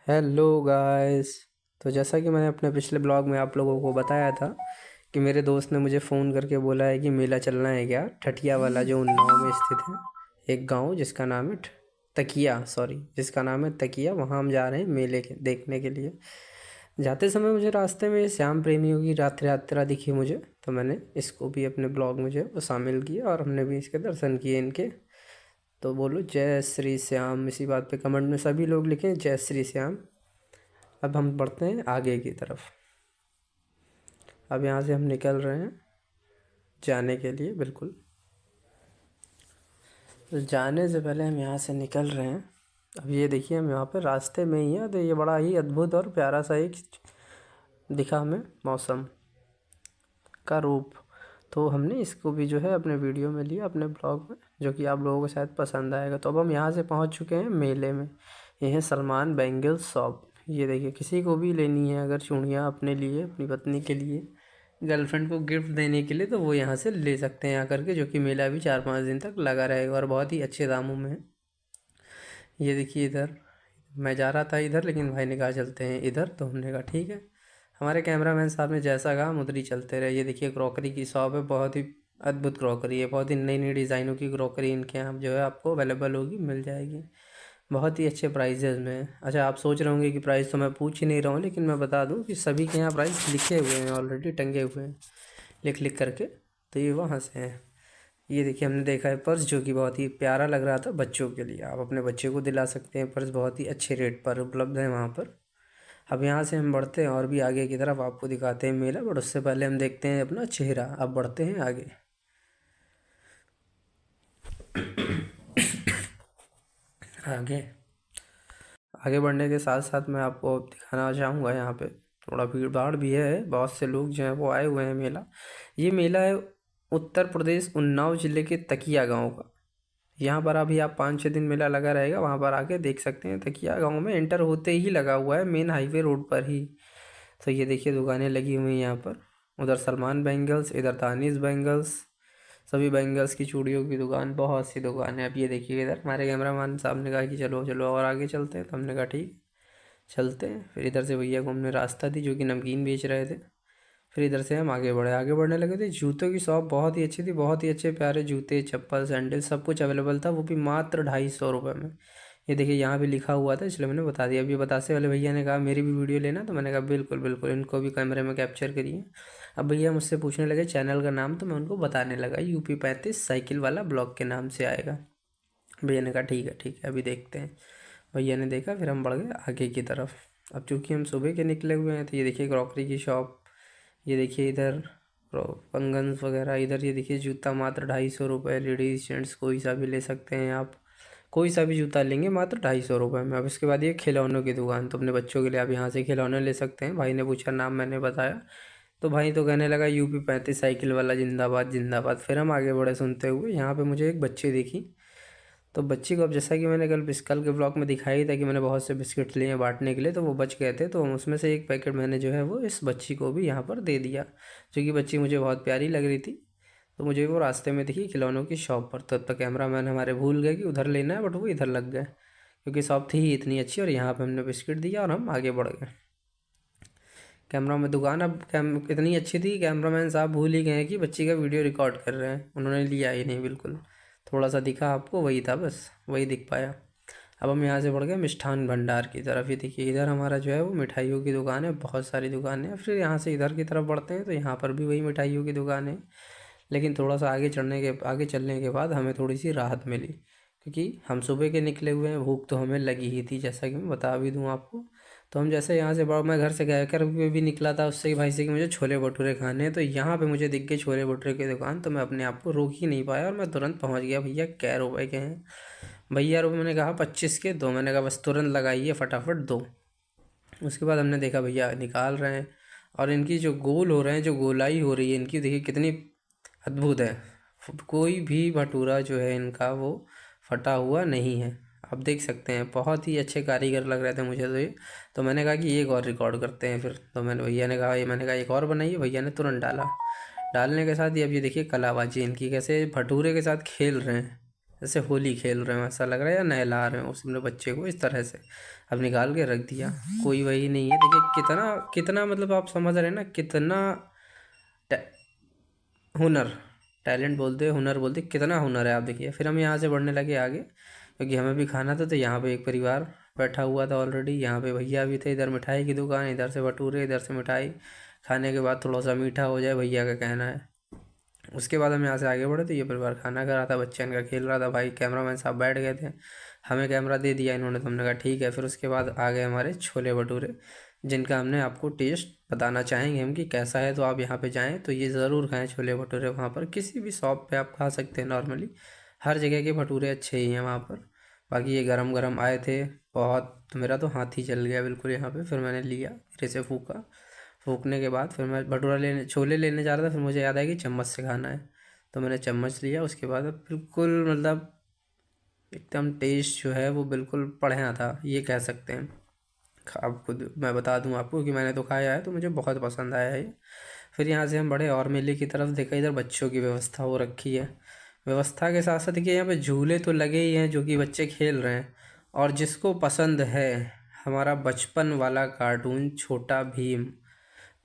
Hello guys. तो जैसा कि मैंने अपने पिछले ब्लॉग में आप लोगों को बताया था कि मेरे दोस्त ने मुझे फ़ोन करके बोला है कि मेला चलना है क्या, ठठिया वाला जो उन्नाव में स्थित है एक गांव जिसका नाम है तकिया, जिसका नाम है तकिया। वहाँ हम जा रहे हैं मेले के देखने के लिए। जाते समय मुझे रास्ते में श्याम प्रेमियों की रात्र यात्रा दिखी मुझे, तो मैंने इसको भी अपने ब्लॉग में जो है वो शामिल किया और हमने भी इसके दर्शन किए इनके। तो बोलो जय श्री श्याम, इसी बात पे कमेंट में सभी लोग लिखें जय श्री श्याम। अब हम बढ़ते हैं आगे की तरफ। अब यहाँ से हम निकल रहे हैं जाने के लिए, बिल्कुल। तो जाने से पहले हम यहाँ से निकल रहे हैं। अब ये देखिए हम यहाँ पे रास्ते में ही हैं, तो ये बड़ा ही अद्भुत और प्यारा सा एक दिखा हमें मौसम का रूप। तो हमने इसको भी जो है अपने वीडियो में लिया, अपने ब्लॉग में, जो कि आप लोगों को शायद पसंद आएगा। तो अब हम यहाँ से पहुँच चुके हैं मेले में। ये है सलमान बैंगल्स शॉप। ये देखिए, किसी को भी लेनी है अगर चूड़ियाँ अपने लिए, अपनी पत्नी के लिए, गर्लफ्रेंड को गिफ्ट देने के लिए, तो वो यहाँ से ले सकते हैं आकर के, जो कि मेला भी 4-5 दिन तक लगा रहेगा और बहुत ही अच्छे दामों में है। ये देखिए इधर मैं जा रहा था इधर, लेकिन भाई ने कहा चलते हैं इधर, तो हमने कहा ठीक है। हमारे कैमरामैन साहब ने जैसा कहा हम उधर ही चलते रहे। ये देखिए क्रॉकरी की शॉप है, बहुत ही अद्भुत क्रॉकरी है, बहुत ही नई नई डिज़ाइनों की क्रॉकरी इनके यहाँ जो है आपको अवेलेबल होगी, मिल जाएगी बहुत ही अच्छे प्राइजेज़ में। अच्छा, आप सोच रहे होंगे कि प्राइस तो मैं पूछ ही नहीं रहा हूँ, लेकिन मैं बता दूँ कि सभी के यहाँ प्राइस लिखे हुए हैं, ऑलरेडी टंगे हुए हैं लिख लिख करके। तो ये वहाँ से हैं। ये देखिए हमने देखा है पर्स, जो कि बहुत ही प्यारा लग रहा था बच्चों के लिए। आप अपने बच्चे को दिला सकते हैं पर्स, बहुत ही अच्छे रेट पर उपलब्ध है वहाँ पर। अब यहाँ से हम बढ़ते हैं और भी आगे की तरफ, आपको दिखाते हैं मेला, बट उससे पहले हम देखते हैं अपना चेहरा। अब बढ़ते हैं आगे। आगे आगे बढ़ने के साथ साथ मैं आपको दिखाना चाहूँगा, यहाँ पे थोड़ा भीड़ भाड़ भी है, बहुत से लोग जो हैं वो आए हुए हैं मेला। ये मेला है उत्तर प्रदेश उन्नाव जिले के तकिया गांव का। यहाँ पर अभी आप 5-6 दिन मेला लगा रहेगा, वहाँ पर आके देख सकते हैं। तकिया गांव में एंटर होते ही लगा हुआ है, मेन हाईवे रोड पर ही। तो ये देखिए दुकानें लगी हुई हैं यहाँ पर। उधर सलमान बैंगल्स, इधर दानिश बैंगल्स, सभी बैंगल्स की चूड़ियों की दुकान, बहुत सी दुकान है। अब ये देखिए इधर हमारे कैमरामैन साहब ने कहा कि चलो चलो और आगे चलते हैं, तो हमने कहा ठीक चलते हैं। फिर इधर से भैया को हमने रास्ता दी, जो कि नमकीन बेच रहे थे। फिर इधर से हम आगे बढ़ने लगे थे। जूतों की शॉप बहुत ही अच्छी थी, बहुत ही अच्छे प्यारे जूते, चप्पल, सैंडल, सब कुछ अवेलेबल था, वो भी मात्र 250 रुपये में। ये देखिए यहाँ भी लिखा हुआ था, इसलिए मैंने बता दिया। अभी बतासे वाले भैया ने कहा मेरी भी वीडियो लेना, तो मैंने कहा बिल्कुल बिल्कुल, इनको भी कैमरे में कैप्चर करिए। अब भैया मुझसे पूछने लगे चैनल का नाम, तो मैं उनको बताने लगा UP35 साइकिल वाला ब्लॉग के नाम से आएगा। भैया ने कहा ठीक है अभी देखते हैं। भैया ने देखा, फिर हम बढ़ गए आगे की तरफ। अब चूँकि हम सुबह के निकले हुए हैं, तो ये देखिए क्रॉकरी की शॉप, ये देखिए इधर कंगन्स वगैरह, इधर ये देखिए जूता मात्र 250 रुपये, लेडीज़ जेंट्स कोई सा भी ले सकते हैं आप, कोई सा भी जूता लेंगे मात्र 250 रुपये में। अब इसके बाद ये खिलौनों की दुकान, तो अपने बच्चों के लिए आप यहाँ से खिलौने ले सकते हैं। भाई ने पूछा नाम, मैंने बताया, तो भाई तो कहने लगा UP35 साइकिल वाला जिंदाबाद जिंदाबाद। फिर हम आगे बढ़े सुनते हुए। यहाँ पे मुझे एक बच्ची दिखी, तो बच्ची को, अब जैसा कि मैंने कल के ब्लॉग में दिखाई था कि मैंने बहुत से बिस्किट लिए हैं बांटने के लिए, तो वो बच गए थे, तो उसमें से एक पैकेट मैंने जो है वो इस बच्ची को भी यहाँ पर दे दिया। क्योंकि बच्ची मुझे बहुत प्यारी लग रही थी, तो मुझे वो रास्ते में दिखी खिलौनों की शॉप पर। तब तक कैमरा मैन हमारे भूल गए कि उधर लेना है, बट वो इधर लग गए, क्योंकि शॉप थी ही इतनी अच्छी। और यहाँ पर हमने बिस्किट दिया और हम आगे बढ़ गए। कैमरा में दुकान अब इतनी अच्छी थी, कैमरा मैन साहब भूल ही गए हैं कि बच्ची का वीडियो रिकॉर्ड कर रहे हैं, उन्होंने लिया ही नहीं बिल्कुल। थोड़ा सा दिखा आपको, वही था बस, वही दिख पाया। अब हम यहाँ से बढ़ गए मिष्ठान भंडार की तरफ। ये देखिए इधर हमारा जो है वो मिठाइयों की दुकान है, बहुत सारी दुकानें हैं। फिर यहाँ से इधर की तरफ बढ़ते हैं, तो यहाँ पर भी वही मिठाइयों की दुकान है, लेकिन थोड़ा सा आगे चलने के बाद हमें थोड़ी सी राहत मिली, क्योंकि हम सुबह के निकले हुए हैं, भूख तो हमें लगी ही थी, जैसा कि मैं बता भी दूँ आपको। तो हम जैसे यहाँ से मैं घर से कह कर के भी निकला था उससे भाई से कि मुझे छोले भटूरे खाने हैं, तो यहाँ पे मुझे दिख गई छोले भटूरे की दुकान, तो मैं अपने आप को रोक ही नहीं पाया और मैं तुरंत पहुँच गया। भैया कै रुपए के हैं? भैया रुपये, मैंने कहा 25 के दो। मैंने कहा बस तुरंत लगाइए, फटाफट दो। उसके बाद हमने देखा भैया निकाल रहे हैं, और इनकी जो गोल हो रहे हैं, जो गोलाई हो रही है इनकी, देखिए कितनी अद्भुत है। कोई भी भटूरा जो है इनका वो फटा हुआ नहीं है। आप देख सकते हैं, बहुत ही अच्छे कारीगर लग रहे थे मुझे तो ये। तो मैंने कहा कि एक और रिकॉर्ड करते हैं फिर। तो भैया ने कहा, ये मैंने कहा एक और बनाइए, भैया ने तुरंत डाला। डालने के साथ ही अब ये देखिए कलाबाजी इनकी, कैसे भटूरे के साथ खेल रहे हैं। जैसे होली खेल रहे हो ऐसा लग रहा है, या नहला रहे हो उसने बच्चे को, इस तरह से अब निकाल के रख दिया। कोई वही नहीं है, देखिए कितना कितना मतलब आप समझ रहे हैं ना, कितना हुनर, टैलेंट बोलते हुनर बोलते, कितना हुनर है आप देखिए। फिर हम यहाँ से बढ़ने लगे आगे, क्योंकि हमें भी खाना था। तो यहाँ पे एक परिवार बैठा हुआ था ऑलरेडी, यहाँ पे भैया भी थे, इधर मिठाई की दुकान, इधर से भटूरे, इधर से मिठाई। खाने के बाद थोड़ा सा मीठा हो जाए, भैया का कहना है। उसके बाद हम यहाँ से आगे बढ़े तो ये परिवार खाना खा रहा था, बच्चा इनका खेल रहा था, भाई कैमरामैन साहब बैठ गए थे, हमें कैमरा दे दिया इन्होंने, तो हमने कहा ठीक है। फिर उसके बाद आ गए हमारे छोले भटूरे, जिनका हमने आपको टेस्ट बताना चाहेंगे हम कि कैसा है। तो आप यहाँ पे जाएँ तो ये ज़रूर खाएँ छोले भटूरे, वहाँ पर किसी भी शॉप पे आप खा सकते हैं नॉर्मली, हर जगह के भटूरे अच्छे ही हैं वहाँ पर। बाकी ये गरम गरम आए थे बहुत, तो मेरा तो हाथ ही जल गया बिल्कुल यहाँ पे। फिर मैंने लिया, फिर से फूका, फूकने के बाद फिर मैं भटूरा लेने, छोले लेने जा रहा था, फिर मुझे याद आया कि चम्मच से खाना है, तो मैंने चम्मच लिया। उसके बाद बिल्कुल मतलब एकदम टेस्ट जो है वो बिल्कुल बढ़िया था, ये कह सकते हैं। आप खुद, मैं बता दूं आपको कि मैंने तो खाया है, तो मुझे बहुत पसंद आया है ये। फिर यहाँ से हम बढ़े और मेले की तरफ, देखा इधर बच्चों की व्यवस्था हो रखी है। व्यवस्था के साथ साथ देखिए यहाँ पे झूले तो लगे ही हैं जो कि बच्चे खेल रहे हैं। और जिसको पसंद है हमारा बचपन वाला कार्टून छोटा भीम,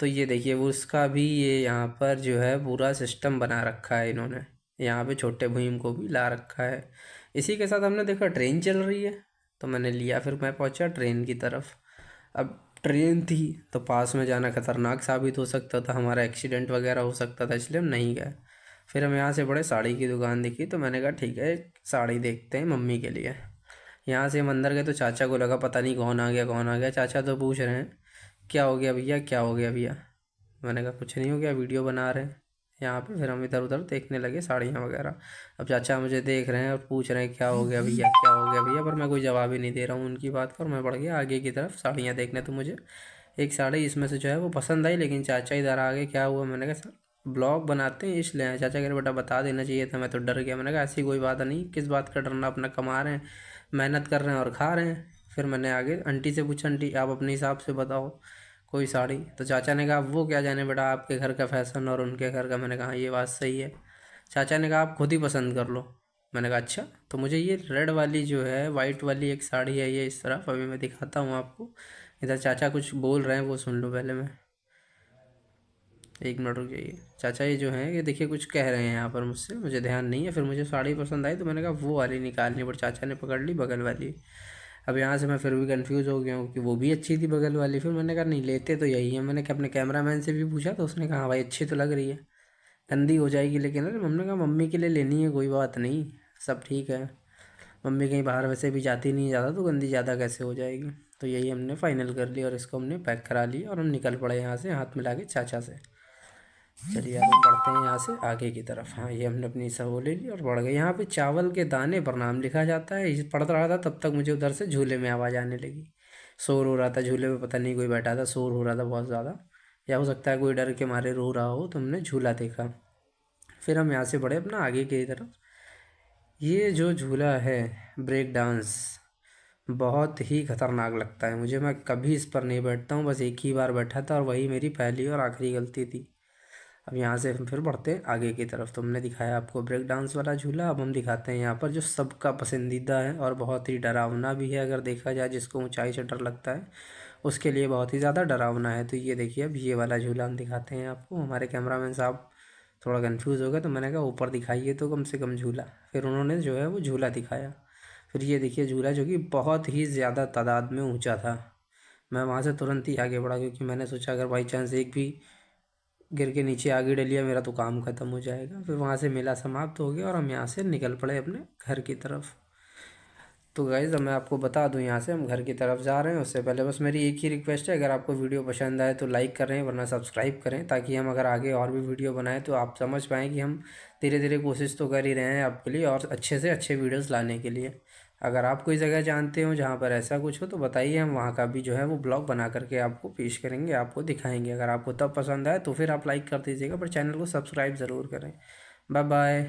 तो ये देखिए वो उसका भी ये यहाँ पर जो है पूरा सिस्टम बना रखा है इन्होंने, यहाँ पे छोटे भीम को भी ला रखा है। इसी के साथ हमने देखा ट्रेन चल रही है, तो मैंने लिया, फिर मैं पहुँचा ट्रेन की तरफ। अब ट्रेन थी तो पास में जाना खतरनाक साबित हो सकता था, हमारा एक्सीडेंट वगैरह हो सकता था, इसलिए हम नहीं गए। फिर हम यहाँ से बड़े, साड़ी की दुकान दिखी, तो मैंने कहा ठीक है साड़ी देखते हैं मम्मी के लिए। यहाँ से हम अंदर गए तो चाचा को लगा पता नहीं कौन आ गया कौन आ गया। चाचा तो पूछ रहे हैं क्या हो गया भैया, क्या हो गया भैया। मैंने कहा कुछ नहीं हो गया, वीडियो बना रहे हैं यहाँ पे। फिर हम इधर उधर देखने लगे साड़ियाँ वगैरह। अब चाचा मुझे देख रहे हैं और पूछ रहे हैं क्या हो गया भैया, क्या हो गया भैया, पर मैं कोई जवाब ही नहीं दे रहा हूँ उनकी बात का। और मैं बढ़ गया आगे की तरफ साड़ियाँ देखने। तो मुझे एक साड़ी इसमें से जो है वो पसंद आई, लेकिन चाचा इधर आ गए, क्या हुआ। मैंने कहा सर ब्लॉग बनाते हैं इसलिए आए। चाचा कह रहे बेटा बता देना चाहिए था, मैं तो डर गया। मैंने कहा ऐसी कोई बात नहीं, किस बात का डरना, अपना कमा रहे हैं, मेहनत कर रहे हैं और खा रहे हैं। फिर मैंने आगे आंटी से पूछा, आंटी आप अपने हिसाब से बताओ कोई साड़ी। तो चाचा ने कहा वो क्या जाने बेटा, आपके घर का फैशन और उनके घर का। मैंने कहा हाँ, ये बात सही है। चाचा ने कहा आप खुद ही पसंद कर लो। मैंने कहा अच्छा। तो मुझे ये रेड वाली जो है, वाइट वाली एक साड़ी है ये, इस तरफ अभी मैं दिखाता हूँ आपको। इधर चाचा कुछ बोल रहे हैं, वो सुन लो पहले। मैं एक मिनट रुक जाइए। चाचा ये जो हैं ये देखिए कुछ कह रहे हैं यहाँ पर मुझसे, मुझे ध्यान नहीं है। फिर मुझे साड़ी पसंद आई तो मैंने कहा वो वाली निकालनी, पर चाचा ने पकड़ ली बगल वाली। अब यहाँ से मैं फिर भी कंफ्यूज हो गया हूँ कि वो भी अच्छी थी बगल वाली। फिर मैंने कहा नहीं लेते तो यही है। मैंने कहा अपने कैमरामैन से भी पूछा तो उसने कहा हाँ भाई अच्छी तो लग रही है, गंदी हो जाएगी लेकिन। अरे हमने कहा मम्मी के लिए लेनी है, कोई बात नहीं, सब ठीक है। मम्मी कहीं बाहर वैसे भी जाती नहीं ज़्यादा, तो गंदी ज़्यादा कैसे हो जाएगी। तो यही हमने फाइनल कर लिया और इसको हमने पैक करा लिया और हम निकल पड़े यहाँ से हाथ मिला के चाचा से। चलिए अब हम बढ़ते हैं यहाँ से आगे की तरफ। हाँ ये हमने अपनी सब वो ले ली और बढ़ गए। यहाँ पे चावल के दाने पर नाम लिखा जाता है, इस पढ़ रहा था तब तक मुझे उधर से झूले में आवाज़ आने लगी। शोर हो रहा था झूले में, पता नहीं कोई बैठा था, शोर हो रहा था बहुत ज़्यादा, या हो सकता है कोई डर के मारे रो रहा हो। तो हमने झूला देखा। फिर हम यहाँ से बढ़े अपना आगे की तरफ। ये जो झूला है ब्रेक डांस, बहुत ही खतरनाक लगता है मुझे, मैं कभी इस पर नहीं बैठता हूँ, बस एक ही बार बैठा था और वही मेरी पहली और आखिरी गलती थी। अब यहाँ से हम फिर बढ़ते हैं आगे की तरफ। तो हमने दिखाया आपको ब्रेक डांस वाला झूला, अब हम दिखाते हैं यहाँ पर जो सबका पसंदीदा है और बहुत ही डरावना भी है, अगर देखा जाए जिसको ऊंचाई से डर लगता है उसके लिए बहुत ही ज़्यादा डरावना है। तो ये देखिए अब ये वाला झूला हम दिखाते हैं आपको। हमारे कैमरामैन साहब थोड़ा कंफ्यूज हो गए, तो मैंने कहा ऊपर दिखाइए तो कम से कम झूला। फिर उन्होंने जो है वो झूला दिखाया। फिर ये देखिए झूला जो कि बहुत ही ज़्यादा तादाद में ऊंचा था। मैं वहाँ से तुरंत ही आगे बढ़ा, क्योंकि मैंने सोचा अगर बाई चांस एक भी गिर के नीचे आगे डलिया मेरा तो काम ख़त्म हो जाएगा। फिर वहाँ से मेला समाप्त हो गया और हम यहाँ से निकल पड़े अपने घर की तरफ। तो गाइज़ अब मैं आपको बता दूं यहाँ से हम घर की तरफ जा रहे हैं, उससे पहले बस मेरी एक ही रिक्वेस्ट है, अगर आपको वीडियो पसंद आए तो लाइक करें, वरना सब्सक्राइब करें, ताकि हम अगर आगे और भी वीडियो बनाएं तो आप समझ पाएँ कि हम धीरे धीरे कोशिश तो कर ही रहे हैं आपके लिए और अच्छे से अच्छे वीडियोज़ लाने के लिए। अगर आप कोई जगह जानते हो जहाँ पर ऐसा कुछ हो तो बताइए, हम वहाँ का भी जो है वो ब्लॉग बना करके आपको पेश करेंगे, आपको दिखाएंगे। अगर आपको तब पसंद आए तो फिर आप लाइक कर दीजिएगा, पर चैनल को सब्सक्राइब ज़रूर करें। Bye bye.